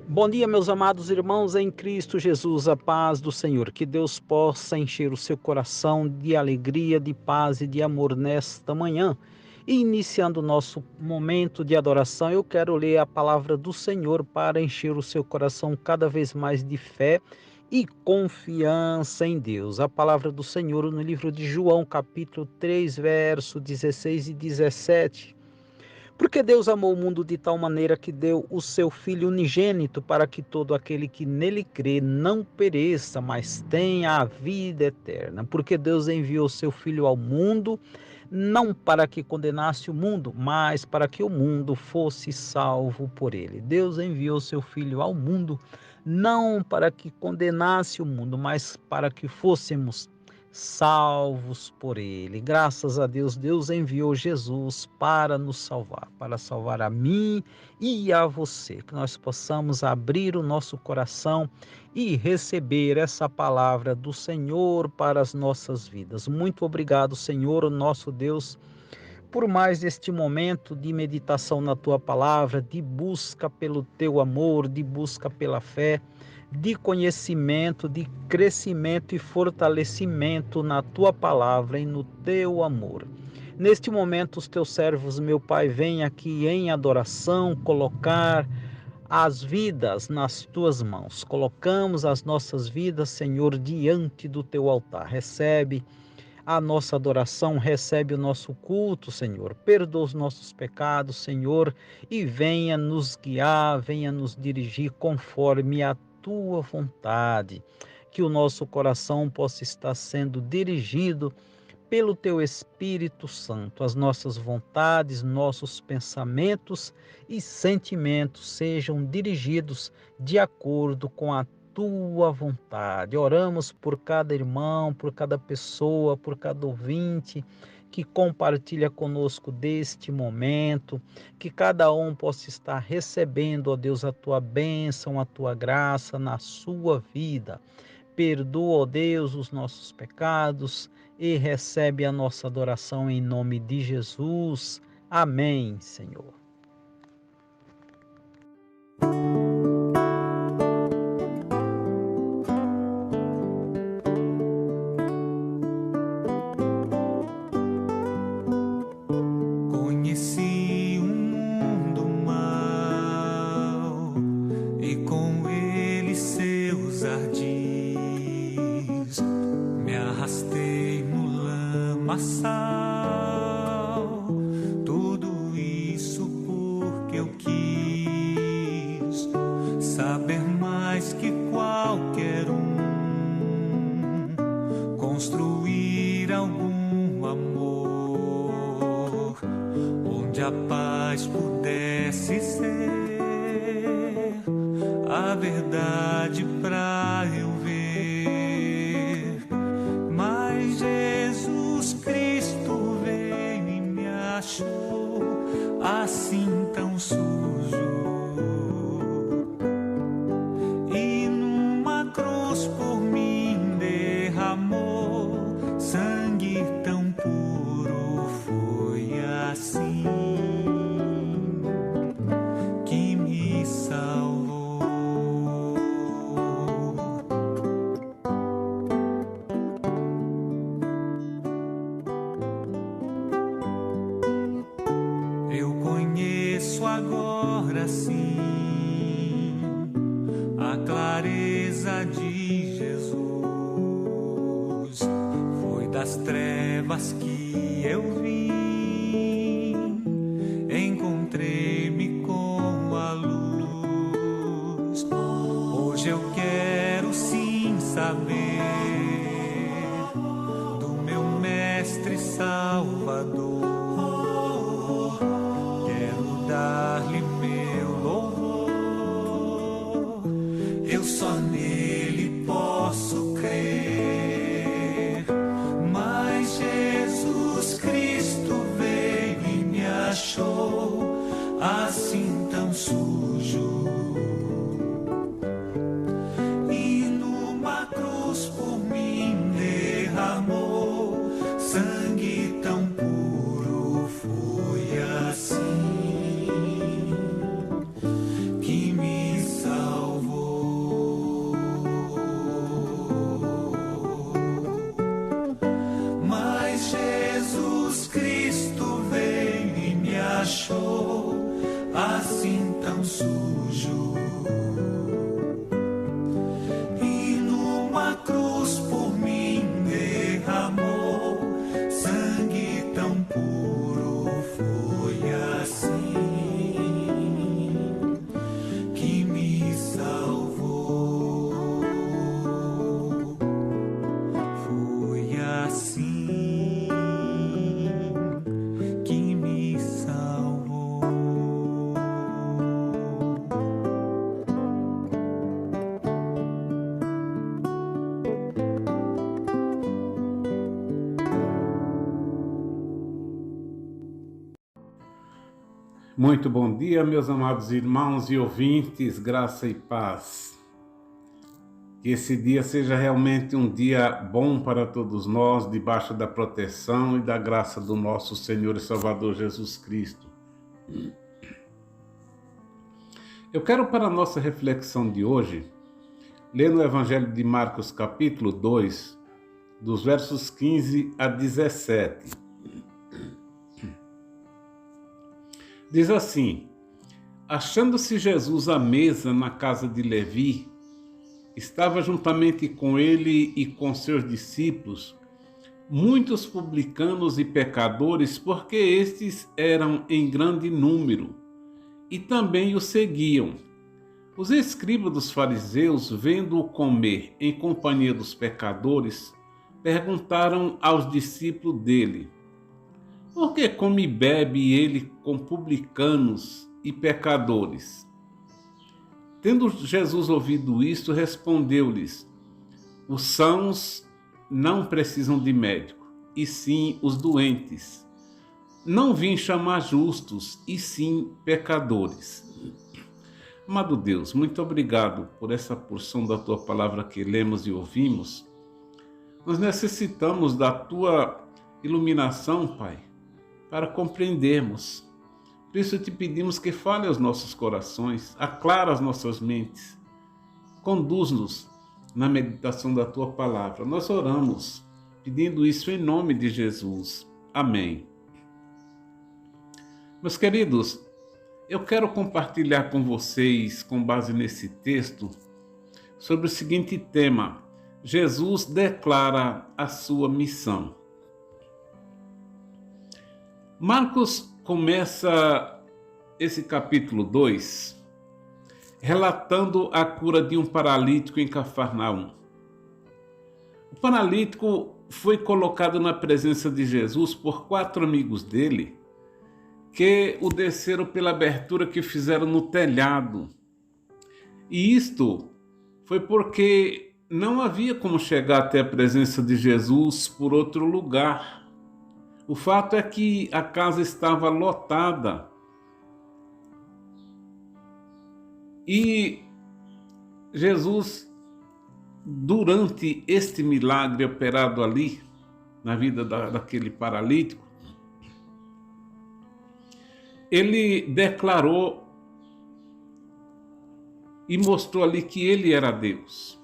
Bom dia, meus amados irmãos em Cristo Jesus, a paz do Senhor. Que Deus possa encher o seu coração de alegria, de paz e de amor nesta manhã. E iniciando o nosso momento de adoração, eu quero ler a palavra do Senhor para encher o seu coração cada vez mais de fé e confiança em Deus. A palavra do Senhor no livro de João, capítulo 3, verso 16 e 17. Porque Deus amou o mundo de tal maneira que deu o seu Filho unigênito para que todo aquele que nele crê não pereça, mas tenha a vida eterna. Porque Deus enviou o seu Filho ao mundo, não para que condenasse o mundo, mas para que o mundo fosse salvo por ele. Deus enviou o seu Filho ao mundo, não para que condenasse o mundo, mas para que fôssemos salvos por ele. Graças a Deus, Deus enviou Jesus para nos salvar, para salvar a mim e a você. Que nós possamos abrir o nosso coração e receber essa palavra do Senhor para as nossas vidas. Muito obrigado, Senhor, nosso Deus, por mais este momento de meditação na tua palavra, de busca pelo teu amor, de busca pela fé, de conhecimento, de crescimento e fortalecimento na tua palavra e no teu amor. Neste momento, os teus servos, meu Pai, vêm aqui em adoração colocar as vidas nas tuas mãos. Colocamos as nossas vidas, Senhor, diante do teu altar. Recebe a nossa adoração, recebe o nosso culto, Senhor. Perdoa os nossos pecados, Senhor, e venha nos guiar, venha nos dirigir conforme a tua vontade. Que o nosso coração possa estar sendo dirigido pelo teu Espírito Santo. As nossas vontades, nossos pensamentos e sentimentos sejam dirigidos de acordo com a tua vontade. Oramos por cada irmão, por cada pessoa, por cada ouvinte que compartilha conosco deste momento, que cada um possa estar recebendo, ó Deus, a tua bênção, a tua graça na sua vida. Perdoa, ó Deus, os nossos pecados e recebe a nossa adoração em nome de Jesus. Amém, Senhor. Conheci um mundo mau e com ele seus ardis. Me arrastei no lamaçal, tudo isso porque eu quis saber mais que qualquer um, construir algum amor onde a paz pudesse ser a verdade pra eu ver. Mas Jesus Cristo veio e me achou assim tão sujo, e numa cruz por mim derramou sangue tão puro. Foi assim que me salvou. Eu conheço agora sim a clareza de Jesus. Foi das trevas que eu vim, encontrei-me com a luz. Hoje eu quero sim saber do meu Mestre Salvador. Quero dar-lhe meu louvor. Eu só nele posso crer. Mas Jesus Cristo veio e me achou assim tão sujo, e numa cruz por mim derramou sangue tão puro. Muito bom dia, meus amados irmãos e ouvintes, graça e paz. Que esse dia seja realmente um dia bom para todos nós, debaixo da proteção e da graça do nosso Senhor e Salvador Jesus Cristo. Eu quero, para a nossa reflexão de hoje, ler no Evangelho de Marcos, capítulo 2, dos versos 15 a 17. Diz assim: achando-se Jesus à mesa na casa de Levi, estava juntamente com ele e com seus discípulos muitos publicanos e pecadores, porque estes eram em grande número, e também o seguiam. Os escribas dos fariseus, vendo-o comer em companhia dos pecadores, perguntaram aos discípulos dele: por que come e bebe ele com publicanos e pecadores? Tendo Jesus ouvido isto, respondeu-lhes: os sãos não precisam de médico, e sim os doentes. Não vim chamar justos, e sim pecadores. Amado Deus, muito obrigado por essa porção da Tua palavra que lemos e ouvimos. Nós necessitamos da Tua iluminação, Pai, para compreendermos. Por isso te pedimos que fale aos nossos corações, aclara as nossas mentes, conduz-nos na meditação da Tua palavra. Nós oramos pedindo isso em nome de Jesus. Amém. Meus queridos, eu quero compartilhar com vocês, com base nesse texto, sobre o seguinte tema: Jesus declara a sua missão. Marcos começa esse capítulo 2 relatando a cura de um paralítico em Cafarnaum. O paralítico foi colocado na presença de Jesus por 4 amigos dele, que o desceram pela abertura que fizeram no telhado. E isto foi porque não havia como chegar até a presença de Jesus por outro lugar. O fato é que a casa estava lotada. E Jesus, durante este milagre operado ali, na vida daquele paralítico, ele declarou e mostrou ali que ele era Deus.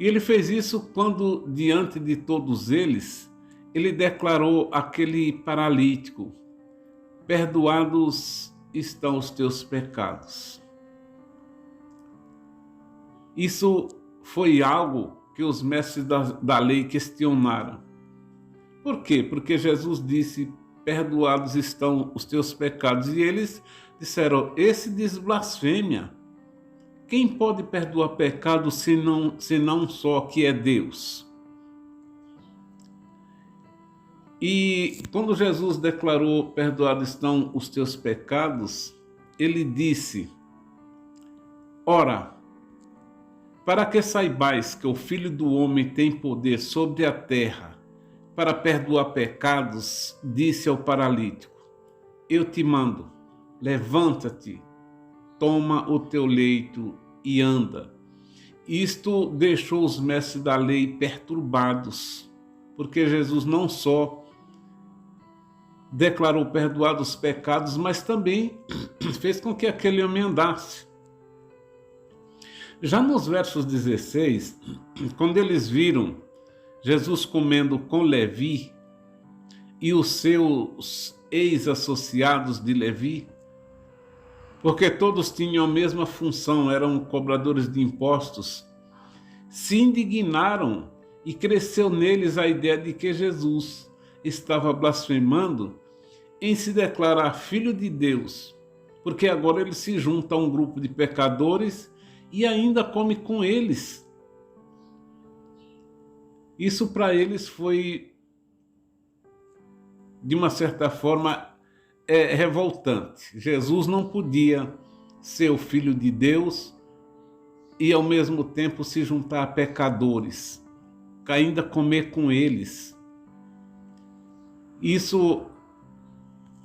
E ele fez isso quando, diante de todos eles, ele declarou àquele paralítico: perdoados estão os teus pecados. Isso foi algo que os mestres da lei questionaram. Por quê? Porque Jesus disse: perdoados estão os teus pecados. E eles disseram: esse diz blasfêmia. Quem pode perdoar pecado senão só que é Deus? E quando Jesus declarou: perdoados estão os teus pecados, ele disse: ora, para que saibais que o Filho do Homem tem poder sobre a terra para perdoar pecados, disse ao paralítico: eu te mando, levanta-te, toma o teu leito e anda. Isto deixou os mestres da lei perturbados, porque Jesus não só declarou perdoados os pecados, mas também fez com que aquele homem andasse. Já nos versos 16, quando eles viram Jesus comendo com Levi e os seus ex-associados de Levi, porque todos tinham a mesma função, eram cobradores de impostos, se indignaram e cresceu neles a ideia de que Jesus estava blasfemando em se declarar filho de Deus, porque agora ele se junta a um grupo de pecadores e ainda come com eles. Isso para eles foi, de uma certa forma, revoltante. Jesus não podia ser o Filho de Deus e ao mesmo tempo se juntar a pecadores, ainda comer com eles. Isso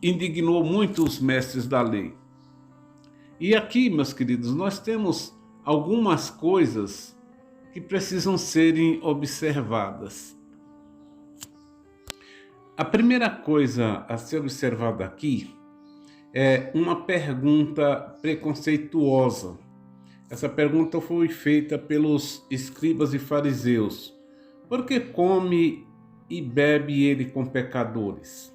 indignou muito os mestres da lei. E aqui, meus queridos, nós temos algumas coisas que precisam serem observadas. A primeira coisa a ser observada aqui é uma pergunta preconceituosa. Essa pergunta foi feita pelos escribas e fariseus. Por que come e bebe ele com pecadores?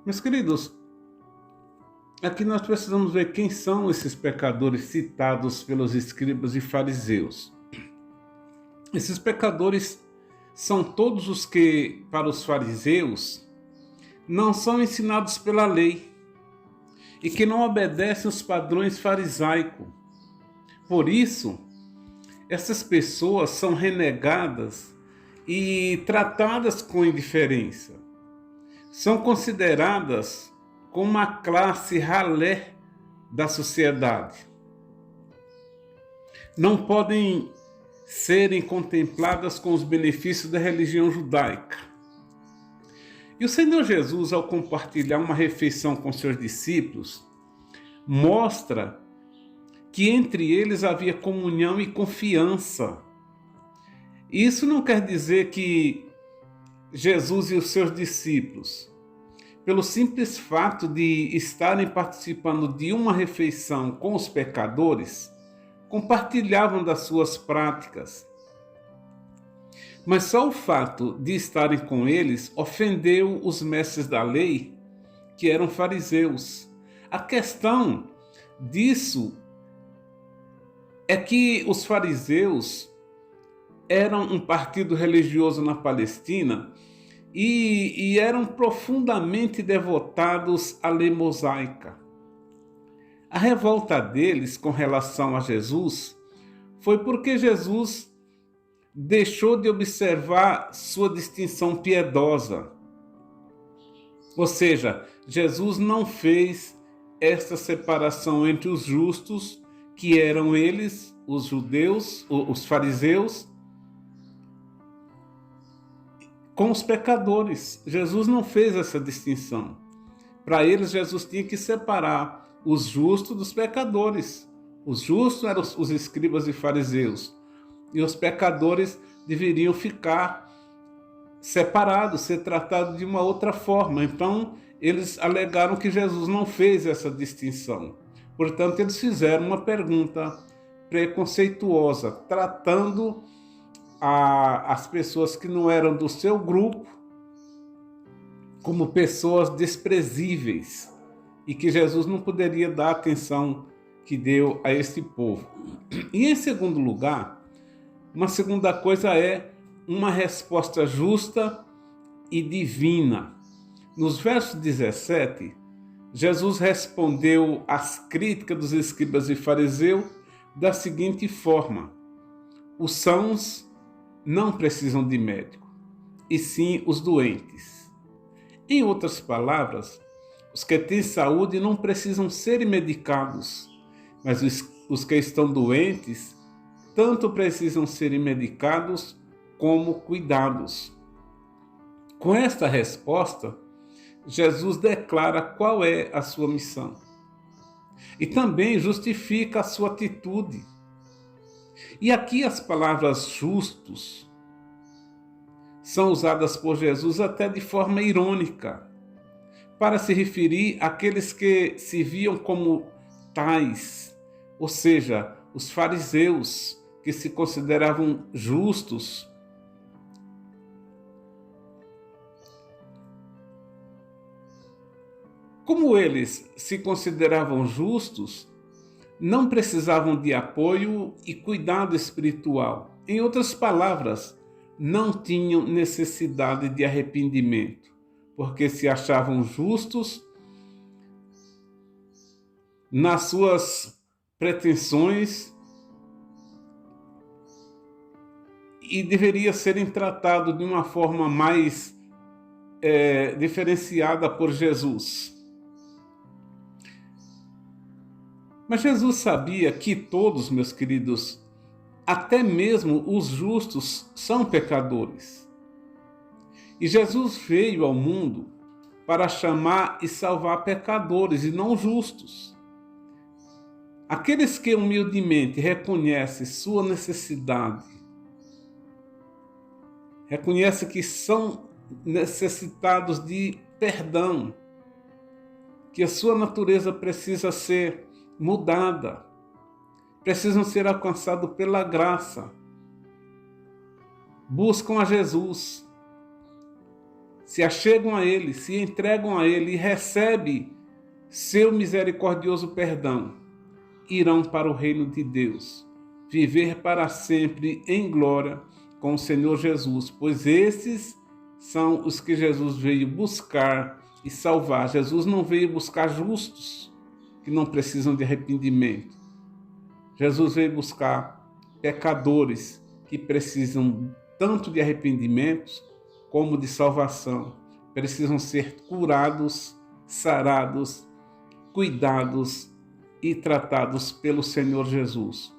Meus queridos, aqui nós precisamos ver quem são esses pecadores citados pelos escribas e fariseus. Esses pecadores são todos os que, para os fariseus, não são ensinados pela lei e que não obedecem os padrões farisaicos. Por isso, essas pessoas são renegadas e tratadas com indiferença. São consideradas como uma classe ralé da sociedade. Não podem serem contempladas com os benefícios da religião judaica. E o Senhor Jesus, ao compartilhar uma refeição com seus discípulos, mostra que entre eles havia comunhão e confiança. Isso não quer dizer que Jesus e os seus discípulos, pelo simples fato de estarem participando de uma refeição com os pecadores, compartilhavam das suas práticas. Mas só o fato de estarem com eles ofendeu os mestres da lei, que eram fariseus. A questão disso é que os fariseus eram um partido religioso na Palestina e eram profundamente devotados à lei mosaica. A revolta deles com relação a Jesus foi porque Jesus deixou de observar sua distinção piedosa. Ou seja, Jesus não fez esta separação entre os justos, que eram eles, os judeus, os fariseus, com os pecadores. Jesus não fez essa distinção. Para eles, Jesus tinha que separar os justos dos pecadores. Os justos eram os escribas e fariseus. E os pecadores deveriam ficar separados, ser tratados de uma outra forma. Então, eles alegaram que Jesus não fez essa distinção. Portanto, eles fizeram uma pergunta preconceituosa, tratando as pessoas que não eram do seu grupo como pessoas desprezíveis e que Jesus não poderia dar a atenção que deu a esse povo. E em segundo lugar, uma segunda coisa é uma resposta justa e divina. Nos versos 17, Jesus respondeu às críticas dos escribas e fariseus da seguinte forma: os sãos não precisam de médico, e sim os doentes. Em outras palavras, os que têm saúde não precisam ser medicados, mas os que estão doentes tanto precisam ser medicados como cuidados. Com esta resposta, Jesus declara qual é a sua missão e também justifica a sua atitude. E aqui as palavras justos são usadas por Jesus até de forma irônica, para se referir àqueles que se viam como tais, ou seja, os fariseus, que se consideravam justos. Como eles se consideravam justos, não precisavam de apoio e cuidado espiritual. Em outras palavras, não tinham necessidade de arrependimento, porque se achavam justos nas suas pretensões e deveria serem tratados de uma forma mais diferenciada por Jesus. Mas Jesus sabia que todos, meus queridos, até mesmo os justos, são pecadores. E Jesus veio ao mundo para chamar e salvar pecadores e não justos. Aqueles que humildemente reconhecem sua necessidade, reconhecem que são necessitados de perdão, que a sua natureza precisa ser mudada, precisam ser alcançados pela graça, buscam a Jesus, se achegam a Ele, se entregam a Ele e recebem seu misericordioso perdão, irão para o reino de Deus, viver para sempre em glória com o Senhor Jesus, pois esses são os que Jesus veio buscar e salvar. Jesus não veio buscar justos que não precisam de arrependimento. Jesus veio buscar pecadores que precisam tanto de arrependimentos como de salvação. Precisam ser curados, sarados, cuidados e tratados pelo Senhor Jesus.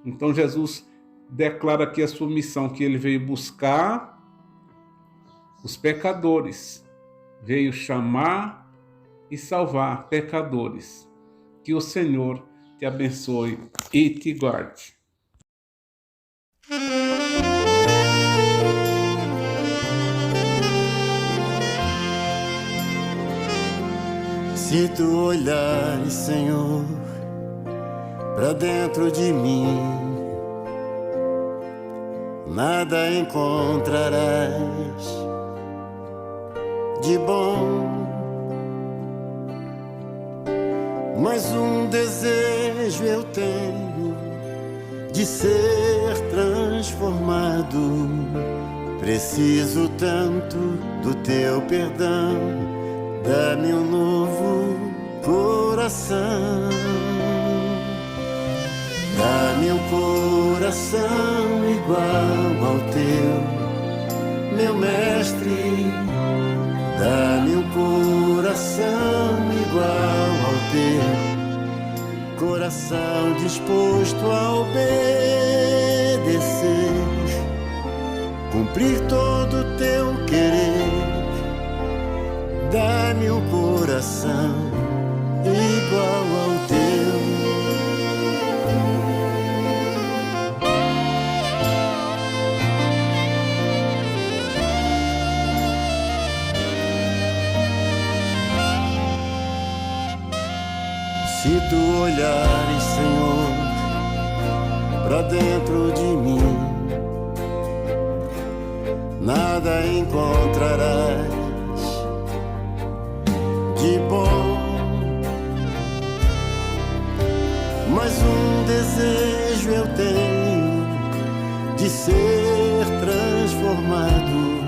Então Jesus declara aqui a sua missão, que ele veio buscar os pecadores, veio chamar e salvar pecadores. Que o Senhor te abençoe e te guarde. Se tu olhares, Senhor, para dentro de mim, nada encontrarás de bom, mas um desejo eu tenho de ser transformado. Preciso tanto do teu perdão, dá-me um novo coração. Dá-me um coração igual ao teu, meu mestre. Dá-me um coração igual ao teu, coração disposto a obedecer, cumprir todo o teu querer. Dá-me um coração igual ao teu. Se tu olhares, Senhor, para dentro de mim, nada encontrarás de bom, mas um desejo eu tenho de ser transformado.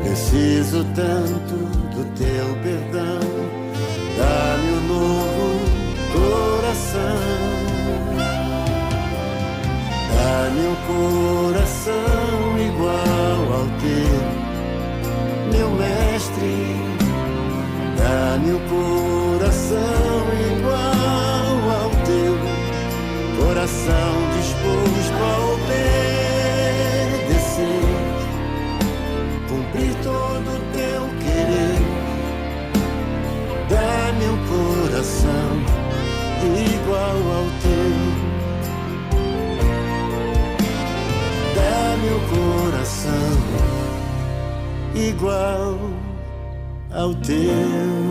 Preciso tanto do teu perdão, dá-me um novo coração. Dá-me um coração igual ao teu, meu mestre. Dá-me um coração igual ao teu, coração disposto a obedecer, cumprir todo o teu querer. Dá-me um coração igual ao teu, dá-me um coração igual ao teu.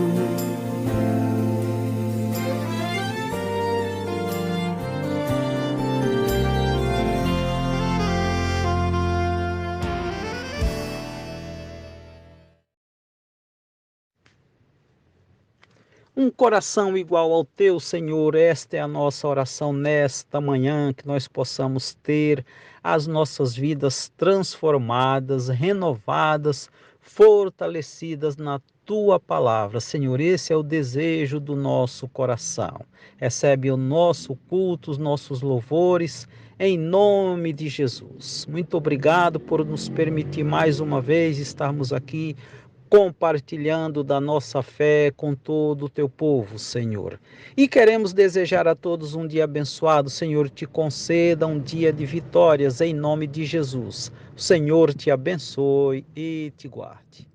Um coração igual ao teu, Senhor, esta é a nossa oração nesta manhã, que nós possamos ter as nossas vidas transformadas, renovadas, fortalecidas na tua palavra. Senhor, esse é o desejo do nosso coração. Recebe o nosso culto, os nossos louvores, em nome de Jesus. Muito obrigado por nos permitir mais uma vez estarmos aqui compartilhando da nossa fé com todo o teu povo, Senhor. E queremos desejar a todos um dia abençoado. Senhor, te conceda um dia de vitórias em nome de Jesus. O Senhor te abençoe e te guarde.